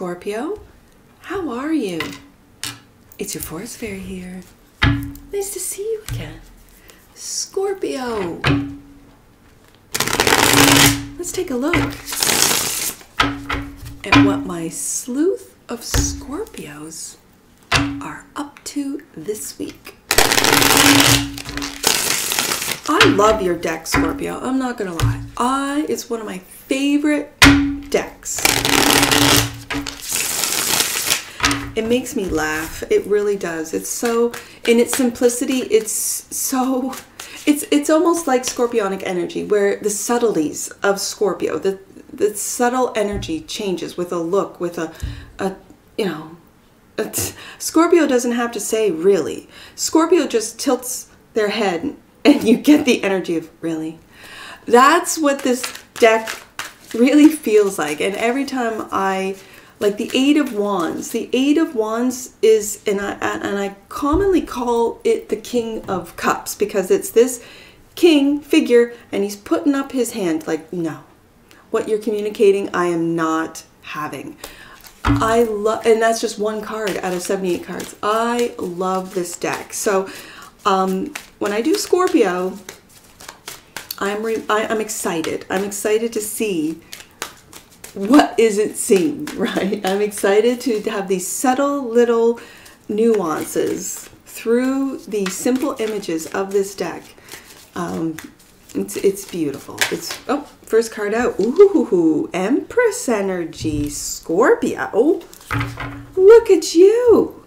Scorpio. How are you? It's your forest fairy here. Nice to see you again. Scorpio. Let's take a look at what my sleuth of Scorpios are up to this week. I love your deck, Scorpio. I'm not gonna lie. It's one of my favorite decks. It makes me laugh. It really does. It's so, in its simplicity, it's almost like Scorpionic energy, where the subtleties of Scorpio, the subtle energy changes with a look, with Scorpio doesn't have to say really. Scorpio just tilts their head and you get the energy of really. That's what this deck really feels like. And every time like the Eight of Wands. The Eight of Wands is, and I commonly call it the King of Cups, because it's this king figure and he's putting up his hand like, no, what you're communicating, I am not having. I love, and that's just one card out of 78 cards. I love this deck. So when I do Scorpio, I'm excited. I'm excited to see what isn't seen, right? I'm excited to have these subtle little nuances through the simple images of this deck. It's beautiful. Oh, first card out. Ooh, Empress energy, Scorpio. Look at you.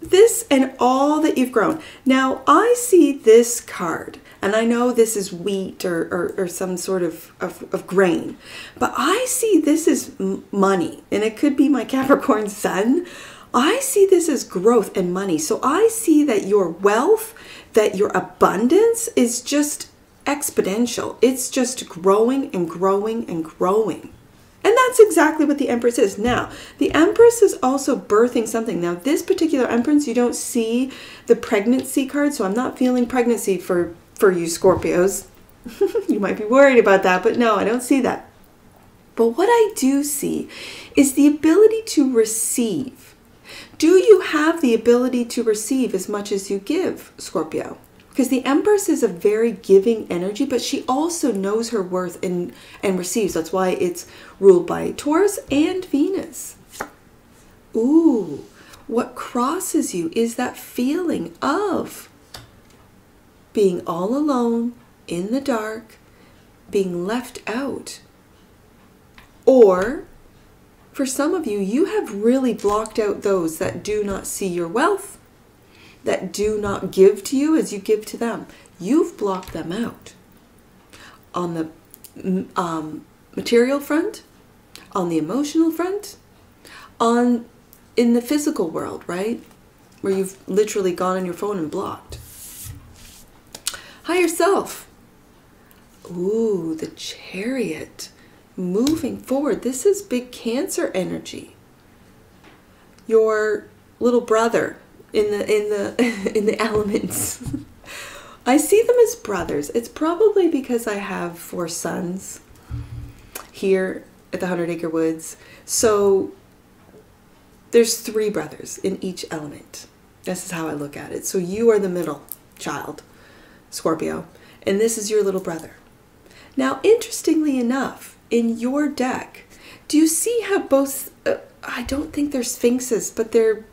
This and all that you've grown. Now, I see this card, and I know this is wheat or some sort of grain, but I see this as money, and it could be my Capricorn sun. I see this as growth and money. So I see that your wealth, that your abundance is just exponential. It's just growing and growing and growing. And that's exactly what the Empress is. Now, the Empress is also birthing something. Now, this particular Empress, you don't see the pregnancy card, so I'm not feeling pregnancy for you Scorpios. You might be worried about that, but no, I don't see that. But what I do see is the ability to receive. Do you have the ability to receive as much as you give, Scorpio? Because the Empress is a very giving energy, but she also knows her worth and receives. That's why it's ruled by Taurus and Venus. Ooh, what crosses you is that feeling of being all alone, in the dark, being left out. Or, for some of you, you have really blocked out those that do not see your wealth, that do not give to you as you give to them. You've blocked them out. On the material front, on the emotional front, in the physical world, right? Where you've literally gone on your phone and blocked. Higher self. Ooh, the Chariot. Moving forward. This is big Cancer energy. Your little brother in the elements. I see them as brothers. It's probably because I have 4 sons here at the 100 Acre Woods. So there's 3 brothers in each element. This is how I look at it. So you are the middle child, Scorpio, and this is your little brother. Now, interestingly enough, in your deck, do you see how both, I don't think they're sphinxes, but they're,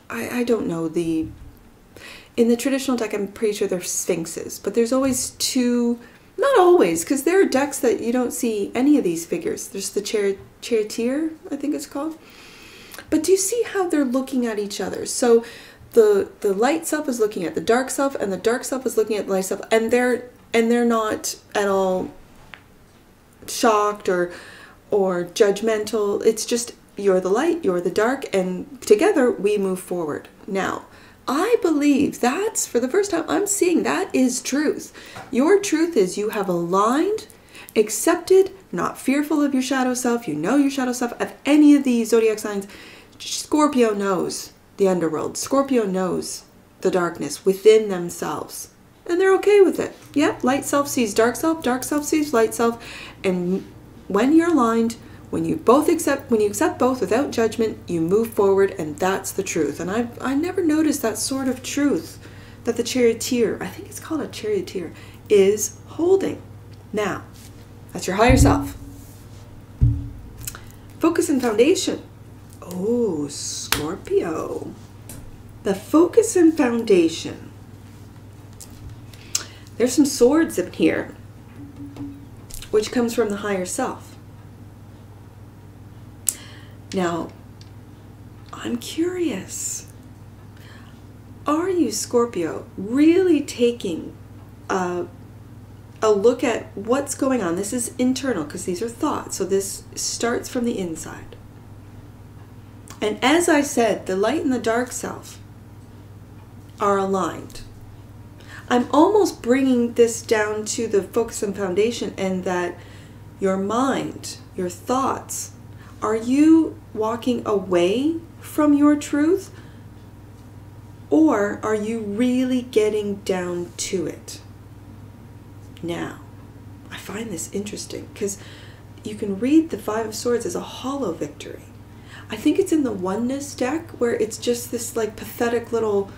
I don't know, in the traditional deck, I'm pretty sure they're sphinxes, but there's always 2, not always, because there are decks that you don't see any of these figures. There's the charioteer, I think it's called. But do you see how they're looking at each other? So the light self is looking at the dark self, and the dark self is looking at the light self, and they're not at all shocked or judgmental. It's just, you're the light, you're the dark, and together we move forward. Now, I believe that's, for the first time, I'm seeing that is truth. Your truth is you have aligned, accepted, not fearful of your shadow self. You know your shadow self. Of any of these zodiac signs, Scorpio knows the underworld. Scorpio knows the darkness within themselves. And they're okay with it. Yep, light self sees dark self sees light self. And when you're aligned, When you accept both without judgment, you move forward, and that's the truth. And I never noticed that sort of truth that the charioteer, I think it's called a charioteer, is holding. Now, that's your higher self. Focus and foundation. Oh, Scorpio. The focus and foundation. There's some swords in here, which comes from the higher self. Now, I'm curious. Are you, Scorpio, really taking a look at what's going on? This is internal because these are thoughts. So this starts from the inside. And as I said, the light and the dark self are aligned. I'm almost bringing this down to the focus and foundation, and that your mind, your thoughts, are you walking away from your truth, or are you really getting down to it? Now, I find this interesting because you can read the Five of Swords as a hollow victory. I think it's in the Oneness deck where it's just this like pathetic little,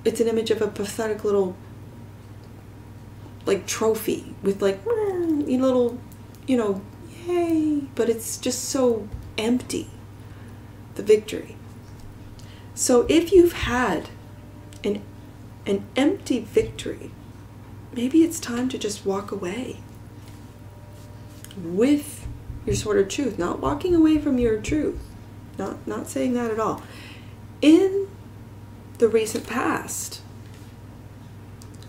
it's an image of a pathetic little like trophy with like little, you know, yay, but it's just so empty, the victory. So if you've had an empty victory, maybe it's time to just walk away with your sword of truth, not walking away from your truth, not saying that at all. In the recent past,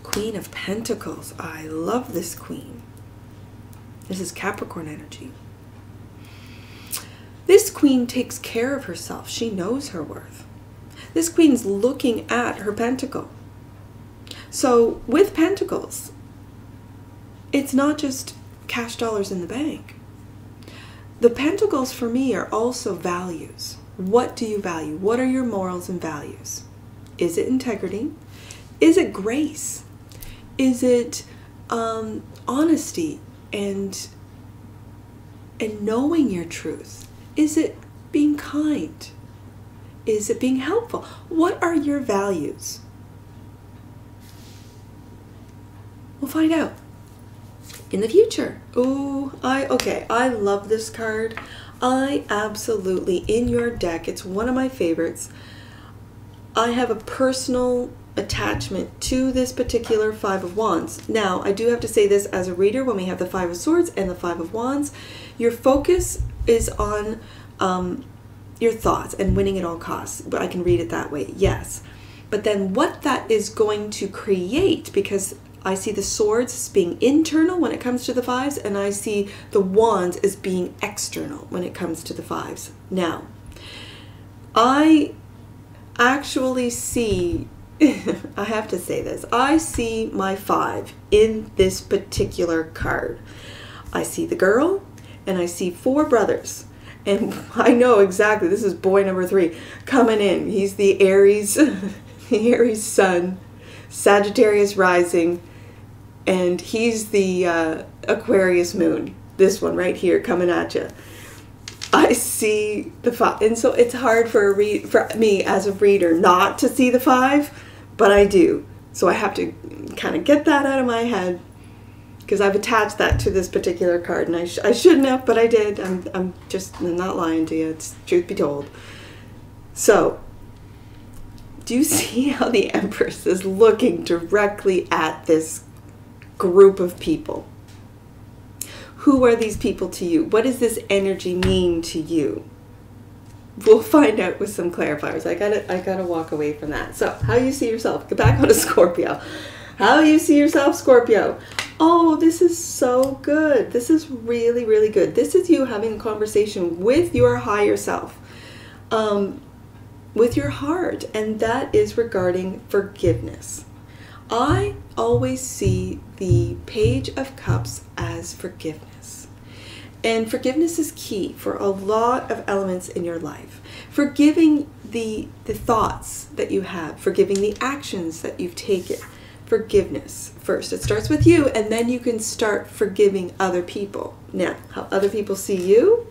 Queen of Pentacles. I love this queen. This is Capricorn energy. This queen takes care of herself. She knows her worth. This queen's looking at her pentacle. So with pentacles, it's not just cash dollars in the bank. The pentacles for me are also values. What do you value? What are your morals and values? Is it integrity? Is it grace? Is it honesty and knowing your truth? Is it being kind? Is it being helpful? What are your values? We'll find out in the future. Oh, I love this card. I absolutely, in your deck, it's one of my favorites. I have a personal attachment to this particular Five of Wands. Now, I do have to say this as a reader, when we have the Five of Swords and the Five of Wands, your focus is on your thoughts and winning at all costs. But I can read it that way, yes. But then what that is going to create, because I see the swords as being internal when it comes to the fives, and I see the wands as being external when it comes to the fives. Now, I actually see, I have to say this, I see my five in this particular card. I see the girl, and I see four brothers. And I know exactly, this is boy number 3 coming in. He's the Aries, the Aries sun, Sagittarius rising, and he's the Aquarius moon. This one right here coming at you. I see the 5, and so it's hard for me as a reader not to see the 5, but I do. So I have to kind of get that out of my head, because I've attached that to this particular card, and I shouldn't have, but I did. I'm not lying to you. It's truth be told. So, do you see how the Empress is looking directly at this group of people? Who are these people to you? What does this energy mean to you? We'll find out with some clarifiers. I gotta walk away from that. So, how you see yourself? Get back on to Scorpio. How you see yourself, Scorpio? Oh, this is so good. This is really, really good. This is you having a conversation with your higher self, with your heart, and that is regarding forgiveness. I always see the Page of Cups as forgiveness. And forgiveness is key for a lot of elements in your life. Forgiving the thoughts that you have, forgiving the actions that you've taken. Forgiveness first. It starts with you, and then you can start forgiving other people. Now, how other people see you,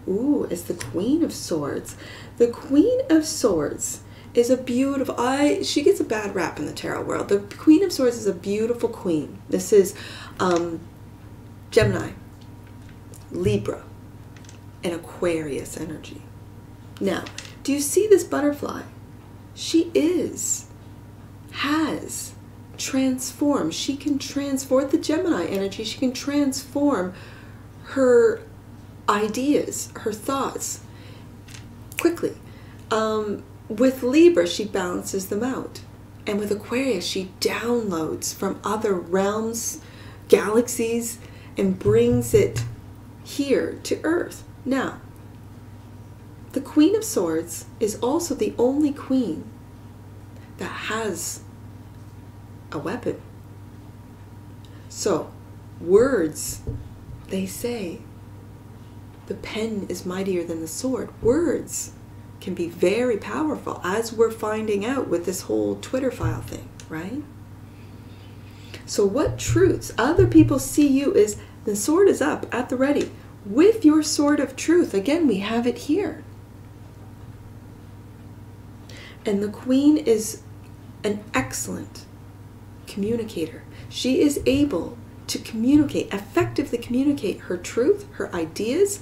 Ooh, is the Queen of Swords. The Queen of Swords is a beautiful, she gets a bad rap in the tarot world. The Queen of Swords is a beautiful queen. This is Gemini, Libra, and Aquarius energy. Now, do you see this butterfly? She has transformed. She can transform the Gemini energy. She can transform her ideas, her thoughts quickly. With Libra, she balances them out. And with Aquarius, she downloads from other realms, galaxies, and brings it here to Earth. Now, the Queen of Swords is also the only queen that has a weapon. So, words, they say, the pen is mightier than the sword. Words can be very powerful, as we're finding out with this whole Twitter file thing, right? So what truths other people see you is the sword is up at the ready with your sword of truth. Again, we have it here. And the Queen is an excellent communicator. She is able to communicate, effectively communicate her truth, her ideas,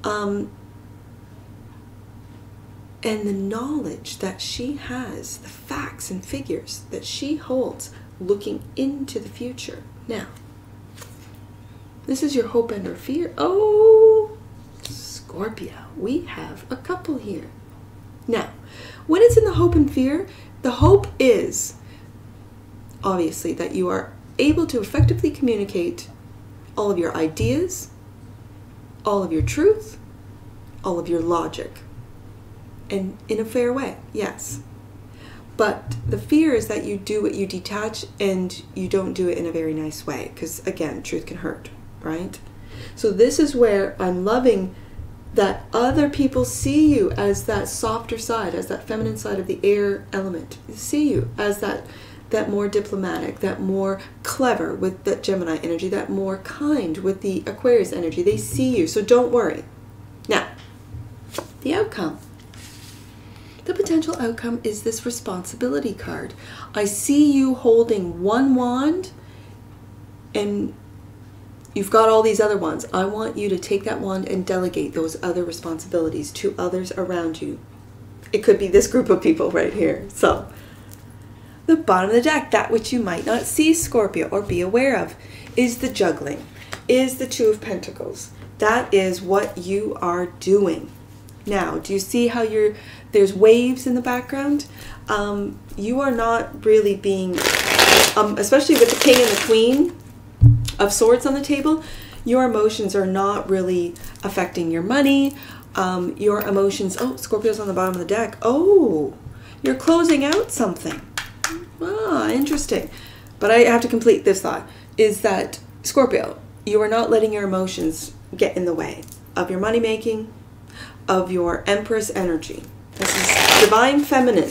and the knowledge that she has, the facts and figures that she holds looking into the future. Now, this is your hope and or fear. Oh, Scorpio, we have a couple here. Now, when it's in the hope and fear, the hope is obviously that you are able to effectively communicate all of your ideas, all of your truth, all of your logic. And in a fair way, yes. But the fear is that you do it, you detach, and you don't do it in a very nice way. Because again, truth can hurt, right? So this is where I'm loving that other people see you as that softer side, as that feminine side of the air element. They see you as that more diplomatic, that more clever with that Gemini energy, that more kind with the Aquarius energy. They see you, so don't worry. Now, the outcome. The potential outcome is this responsibility card. I see you holding one wand and you've got all these other wands. I want you to take that wand and delegate those other responsibilities to others around you. It could be this group of people right here. So, the bottom of the deck, that which you might not see, Scorpio, or be aware of, is the juggling, is the Two of Pentacles. That is what you are doing. Now, do you see how there's waves in the background? You are not really being, especially with the King and the Queen of Swords on the table, your emotions are not really affecting your money. Your emotions, oh, Scorpio's on the bottom of the deck. Oh, you're closing out something. Ah, interesting. But I have to complete this thought, is that Scorpio, you are not letting your emotions get in the way of your money making, of your Empress energy. This is divine feminine.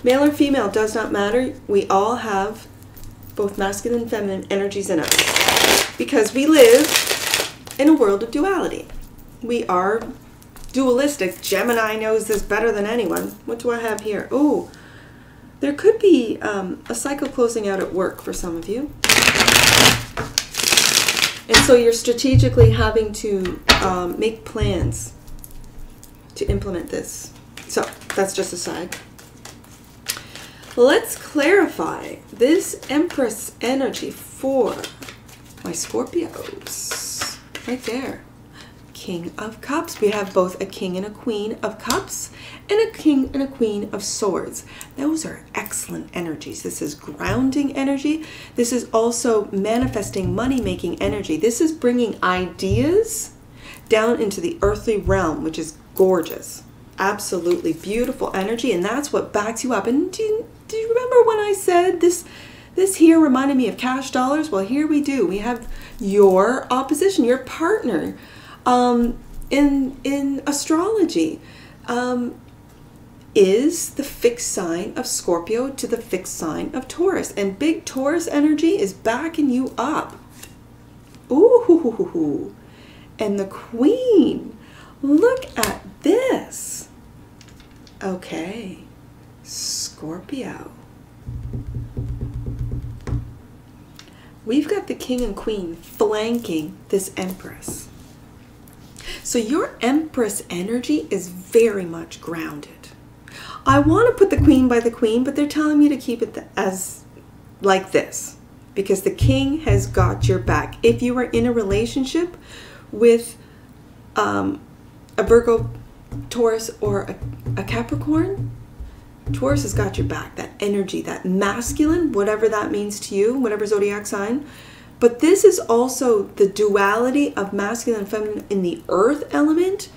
Male or female does not matter. We all have both masculine and feminine energies in us because we live in a world of duality. We are dualistic. Gemini knows this better than anyone. What do I have here? Oh, there could be a cycle closing out at work for some of you. And so you're strategically having to make plans to implement this. So that's just a side. Let's clarify this Empress energy for my Scorpios. Right there. King of Cups. We have both a King and a Queen of Cups and a King and a Queen of Swords. Those are excellent energies. This is grounding energy. This is also manifesting money-making energy. This is bringing ideas down into the earthly realm, which is gorgeous. Absolutely beautiful energy, and that's what backs you up. And do you remember when I said this here reminded me of cash dollars? Well, here we do. We have your opposition, your partner in astrology is the fixed sign of Scorpio to the fixed sign of Taurus. And big Taurus energy is backing you up. Ooh, hoo, hoo, hoo, hoo. And the Queen. Look at this. Okay, Scorpio. We've got the king and queen flanking this empress. So your empress energy is very much grounded. I want to put the queen by the queen, but they're telling me to keep it as like this, because the king has got your back. If you are in a relationship with a Virgo, Taurus, or a Capricorn, Taurus has got your back. That energy, that masculine, whatever that means to you, whatever zodiac sign. But this is also the duality of masculine and feminine in the earth element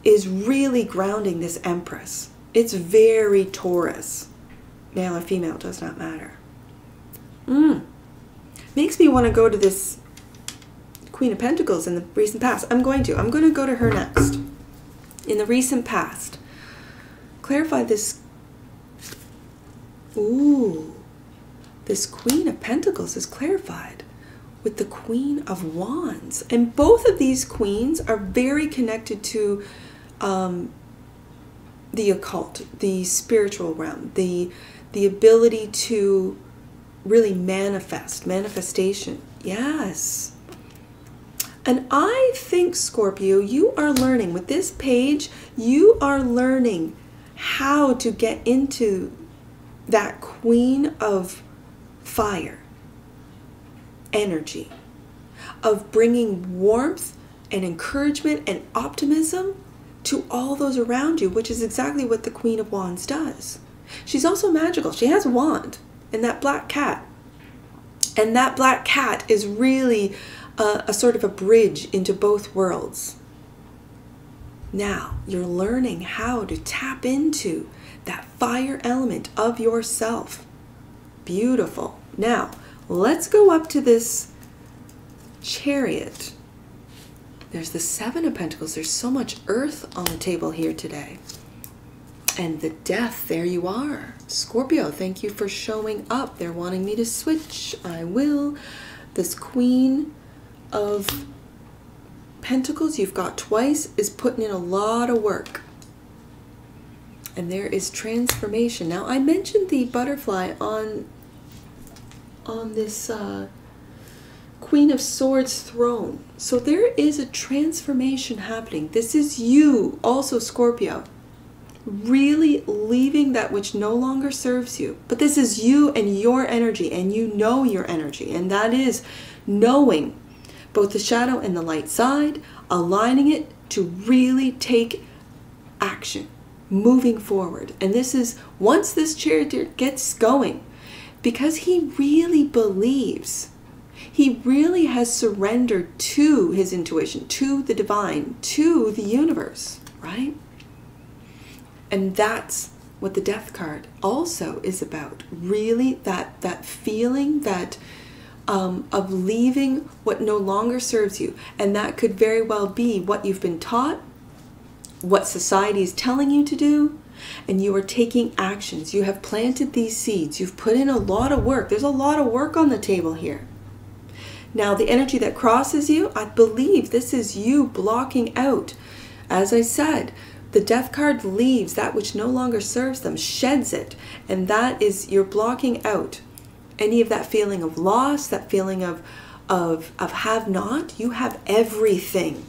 is really grounding this empress. It's very Taurus. Male or female, does not matter. Makes me want to go to this Queen of Pentacles in the recent past. I'm going to go to her next. In the recent past. Clarify this. Ooh. This Queen of Pentacles is clarified with the Queen of Wands. And both of these queens are very connected to the occult, the spiritual realm, the ability to really manifestation. Yes. And I think, Scorpio, you are learning with this page, you are learning how to get into that Queen of Fire energy, of bringing warmth and encouragement and optimism to all those around you, which is exactly what the Queen of Wands does. She's also magical. She has a wand and that black cat. And that black cat is really a sort of a bridge into both worlds. Now, you're learning how to tap into that fire element of yourself. Beautiful. Now, let's go up to this Chariot. There's the Seven of Pentacles. There's so much earth on the table here today. And the Death, there you are. Scorpio, thank you for showing up. They're wanting me to switch. I will. This Queen of Pentacles you've got twice is putting in a lot of work. And there is transformation. Now, I mentioned the butterfly on this Queen of Swords throne. So there is a transformation happening. This is you, also Scorpio, really leaving that which no longer serves you. But this is you and your energy, and you know your energy. And that is knowing both the shadow and the light side, aligning it to really take action, moving forward. And this is, once this Chariot gets going, because he really believes, he really has surrendered to his intuition, to the divine, to the universe, right? And that's what the Death card also is about. Really that feeling that of leaving what no longer serves you. And that could very well be what you've been taught, what society is telling you to do, and you are taking actions. You have planted these seeds. You've put in a lot of work. There's a lot of work on the table here. Now, the energy that crosses you, I believe this is you blocking out. As I said, the Death card leaves that which no longer serves them, sheds it. And that is, you're blocking out any of that feeling of loss, that feeling of have not. You have everything.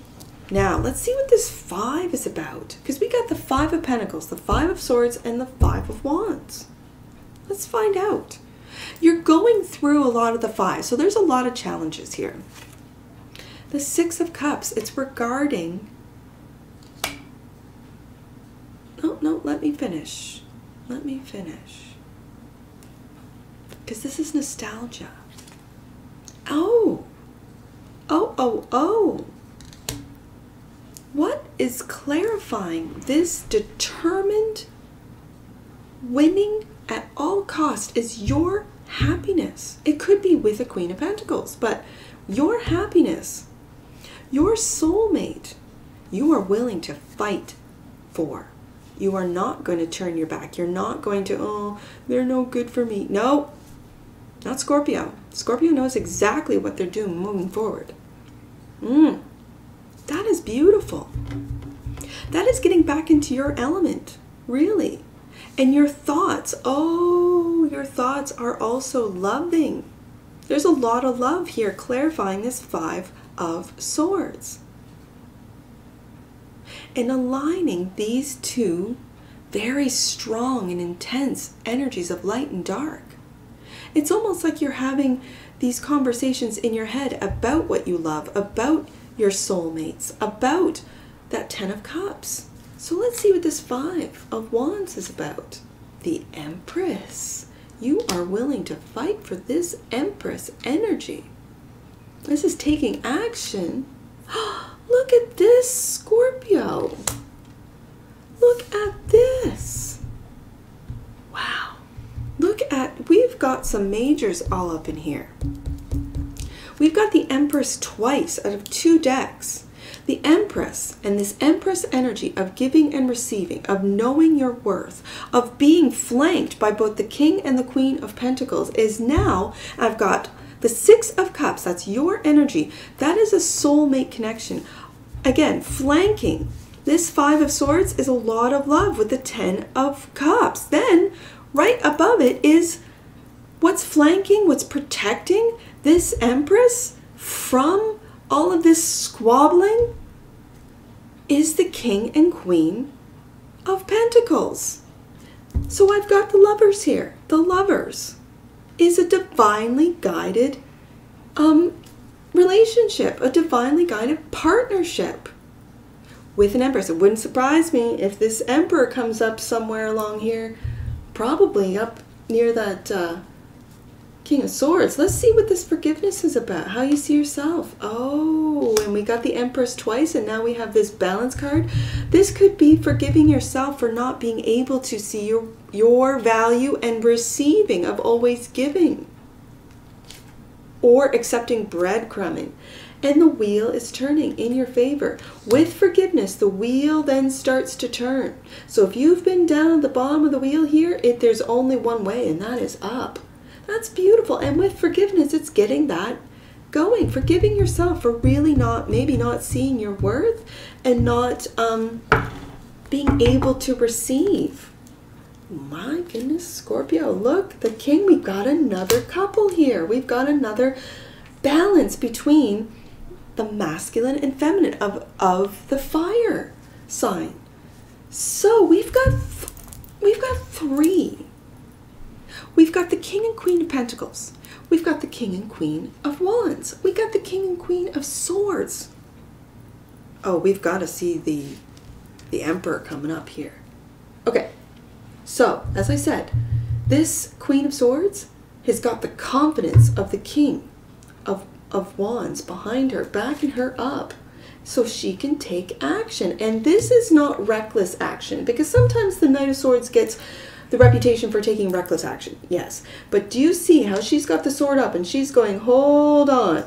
Now, let's see what this 5 is about. Because we got the 5 of Pentacles, the 5 of Swords, and the 5 of Wands. Let's find out. You're going through a lot of the 5, so there's a lot of challenges here. The 6 of Cups, it's regarding... No, let me finish. Let me finish. Because this is nostalgia. Oh! What is clarifying this determined winning at all cost is your happiness. It could be with a Queen of Pentacles, but your happiness, your soulmate, you are willing to fight for. You are not going to turn your back. You're not going to, oh, they're no good for me. No, not Scorpio. Scorpio knows exactly what they're doing moving forward. That is beautiful. That is getting back into your element, really. And your thoughts, oh, your thoughts are also loving. There's a lot of love here, clarifying this 5 of Swords. And aligning these two very strong and intense energies of light and dark. It's almost like you're having these conversations in your head about what you love, about your soulmates, about that 10 of Cups. So let's see what this 5 of Wands is about. The Empress. You are willing to fight for this Empress energy. This is taking action. Look at this, Scorpio. Look at this. Wow. Look at, we've got some majors all up in here. We've got the Empress twice out of 2 decks. The Empress and this Empress energy of giving and receiving, of knowing your worth, of being flanked by both the King and the Queen of Pentacles is now, I've got the 6 of Cups, that's your energy. That is a soulmate connection. Again, flanking. This 5 of Swords is a lot of love with the 10 of Cups. Then, right above it is what's flanking, what's protecting this Empress from all of this squabbling is the King and Queen of Pentacles. So I've got the Lovers here. The Lovers is a divinely guided relationship, a divinely guided partnership with an Empress. It wouldn't surprise me if this Emperor comes up somewhere along here, probably up near that King of Swords. Let's see what this forgiveness is about, how you see yourself. Oh, and we got the Empress twice, and now we have this balance card. This could be forgiving yourself for not being able to see your value and receiving of always giving, or accepting breadcrumbing. And the wheel is turning in your favor. With forgiveness, the wheel then starts to turn. So if you've been down at the bottom of the wheel here, there's only one way, and that is up. That's beautiful. And with forgiveness, it's getting that going. Forgiving yourself for really maybe not seeing your worth and not being able to receive. My goodness, Scorpio, look, the King, we've got another couple here. We've got another balance between the masculine and feminine of the fire sign. So we've got 3. We've got the King and Queen of Pentacles. We've got the King and Queen of Wands. We got the King and Queen of Swords. Oh, we've got to see the Emperor coming up here. Okay, so as I said, this Queen of Swords has got the confidence of the King of Wands behind her, backing her up, so she can take action. And this is not reckless action, because sometimes the Knight of Swords gets the reputation for taking reckless action, yes. But do you see how she's got the sword up and she's going, hold on.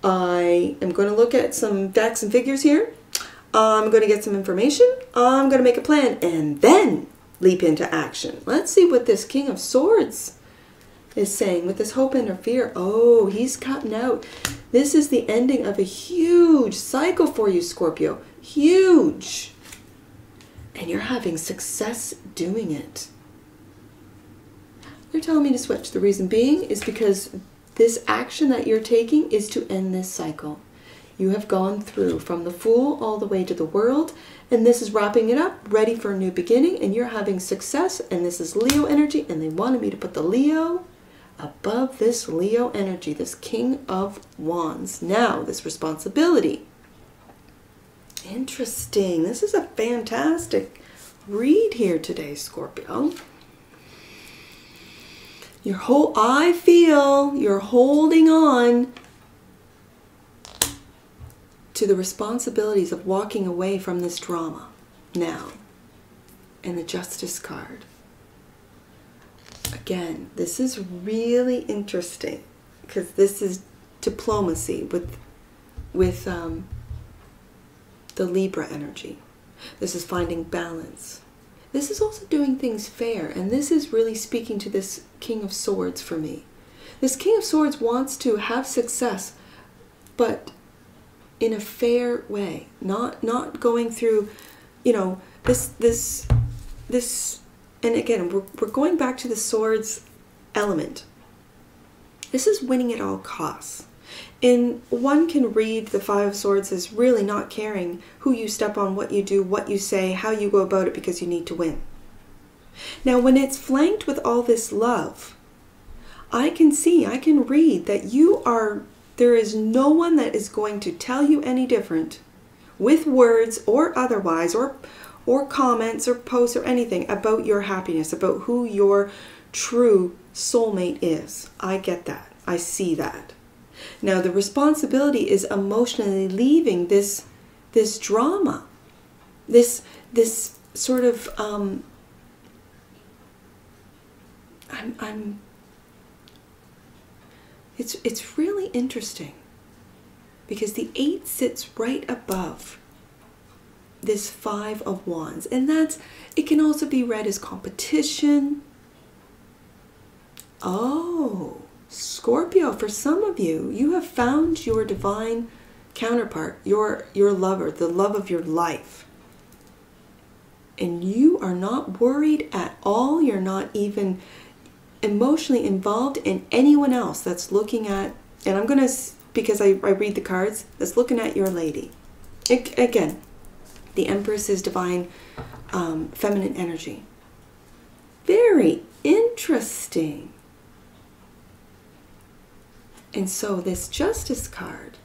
I am going to look at some facts and figures here. I'm going to get some information. I'm going to make a plan and then leap into action. Let's see what this King of Swords is saying with this hope and fear. Oh, he's cutting out. This is the ending of a huge cycle for you, Scorpio. Huge. And you're having success doing it. They're telling me to switch. The reason being is because this action that you're taking is to end this cycle. You have gone through from the Fool all the way to the World, and this is wrapping it up, ready for a new beginning, and you're having success, and this is Leo energy, and they wanted me to put the Leo above this Leo energy, this King of Wands. Now, this responsibility. Interesting. This is a fantastic read here today, Scorpio. I feel you're holding on to the responsibilities of walking away from this drama now. And the Justice card. Again, this is really interesting because this is diplomacy with the Libra energy. This is finding balance. This is also doing things fair, and this is really speaking to this King of Swords for me. This King of Swords wants to have success, but in a fair way, not going through, this, and again, we're going back to the swords element. This is winning at all costs. And one can read the Five of Swords as really not caring who you step on, what you do, what you say, how you go about it, because you need to win. Now, when it's flanked with all this love, I can read that there is no one that is going to tell you any different with words or otherwise, or comments or posts or anything about your happiness, about who your true soulmate is. I get that. I see that. Now, the responsibility is emotionally leaving this drama, this sort of it's really interesting, because the 8 sits right above this 5 of Wands, and it can also be read as competition. Oh, Scorpio, for some of you, you have found your divine counterpart, your lover, the love of your life. And you are not worried at all. You're not even emotionally involved in anyone else that's looking at, and I'm going to, because I read the cards, that's looking at your lady. Again, the Empress is divine feminine energy. Very interesting. And so this Justice card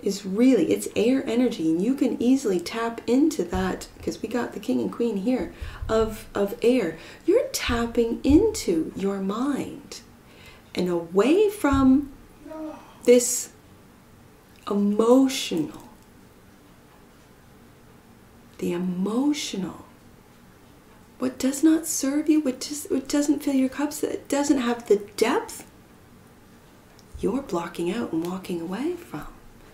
is really, it's air energy, and you can easily tap into that, because we got the King and Queen here of air. You're tapping into your mind and away from this emotional, what does not serve you, what doesn't fill your cups, that doesn't have the depth, you're blocking out and walking away from.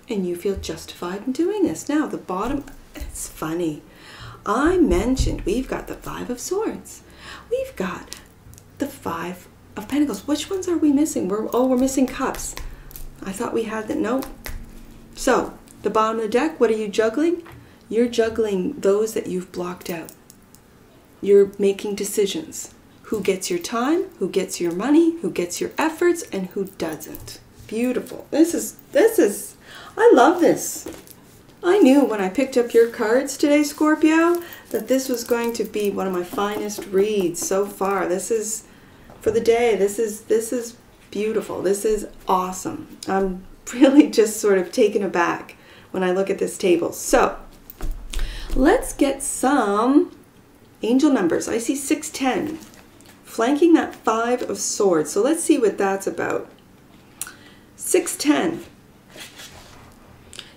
And you feel justified in doing this. Now, the bottom, it's funny. I mentioned we've got the 5 of Swords. We've got the 5 of Pentacles. Which ones are we missing? We're missing Cups. I thought we had that. Nope. So, the bottom of the deck, what are you juggling? You're juggling those that you've blocked out. You're making decisions. Who gets your time, who gets your money, who gets your efforts, and who doesn't. Beautiful. This is, I love this. I knew when I picked up your cards today, Scorpio, that this was going to be one of my finest reads so far. This is, for the day, this is beautiful. This is awesome. I'm really just sort of taken aback when I look at this table. So, let's get some angel numbers. I see 610. Flanking that 5 of Swords. So let's see what that's about. 610.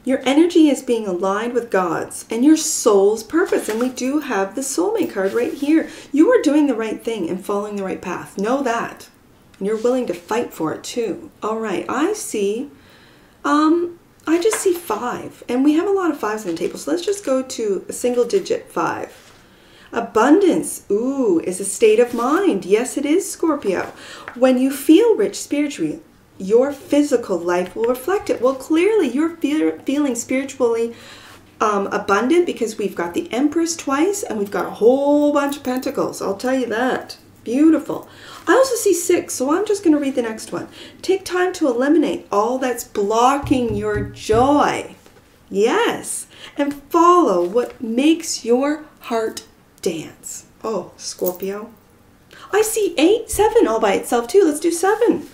Your energy is being aligned with God's and your soul's purpose. And we do have the soulmate card right here. You are doing the right thing and following the right path. Know that. And you're willing to fight for it too. All right. I see. I just see 5. And we have a lot of 5s on the table. So let's just go to a single digit 5. Abundance, ooh, is a state of mind. Yes, it is, Scorpio. When you feel rich spiritually, your physical life will reflect it. Well, clearly you're feeling spiritually abundant, because we've got the Empress twice and we've got a whole bunch of Pentacles. I'll tell you that. Beautiful. I also see 6, so I'm just going to read the next one. Take time to eliminate all that's blocking your joy. Yes. And follow what makes your heart dance. Oh, Scorpio. I see 8, 7 all by itself too. Let's do 7.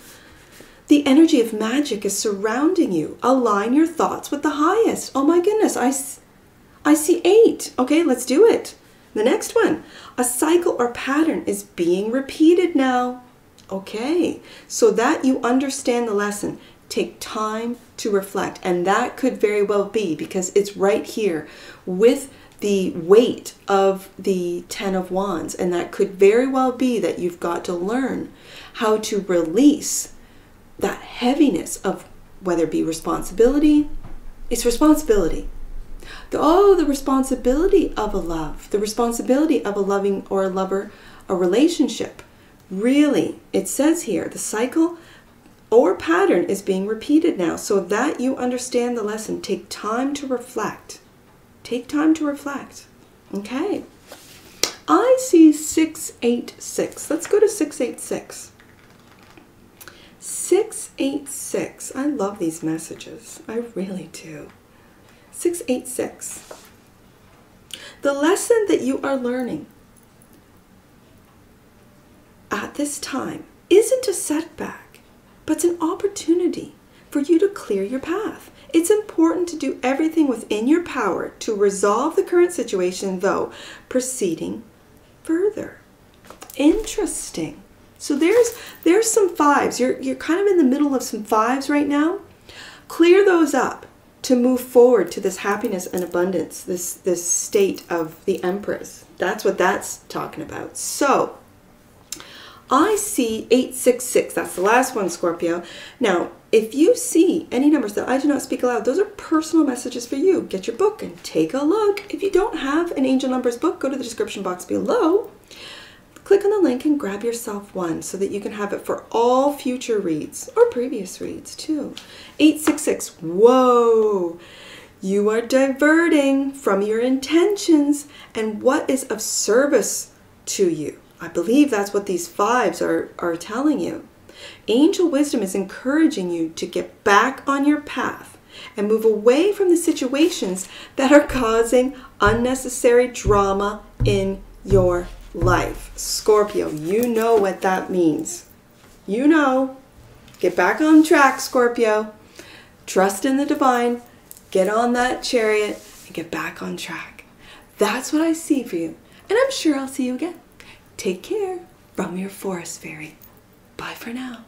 The energy of magic is surrounding you. Align your thoughts with the highest. Oh my goodness. I see 8. Okay, let's do it. The next one. A cycle or pattern is being repeated now. Okay, so that you understand the lesson. Take time to reflect. And that could very well be, because it's right here with the weight of the 10 of Wands, and that could very well be that you've got to learn how to release that heaviness of, whether it be responsibility. It's responsibility. The responsibility of a love, the responsibility of a loving or a lover, a relationship. Really, it says here, the cycle or pattern is being repeated now. So that you understand the lesson, take time to reflect. Take time to reflect. Okay. I see 686. Let's go to 686. 686. I love these messages. I really do. 686. The lesson that you are learning at this time isn't a setback, but it's an opportunity for you to clear your path. It's important to do everything within your power to resolve the current situation, though proceeding further. Interesting. So there's some fives. You're kind of in the middle of some fives right now. Clear those up to move forward to this happiness and abundance, this state of the Empress. That's what that's talking about. So I see 866. That's the last one, Scorpio. Now, if you see any numbers that I do not speak aloud, those are personal messages for you. Get your book and take a look. If you don't have an Angel Numbers book, go to the description box below. Click on the link and grab yourself one so that you can have it for all future reads or previous reads too. 866. Whoa! You are diverting from your intentions and what is of service to you. I believe that's what these fives are telling you. Angel wisdom is encouraging you to get back on your path and move away from the situations that are causing unnecessary drama in your life. Scorpio, you know what that means. You know. Get back on track, Scorpio. Trust in the divine. Get on that chariot and get back on track. That's what I see for you. And I'm sure I'll see you again. Take care from your forest fairy. Bye for now.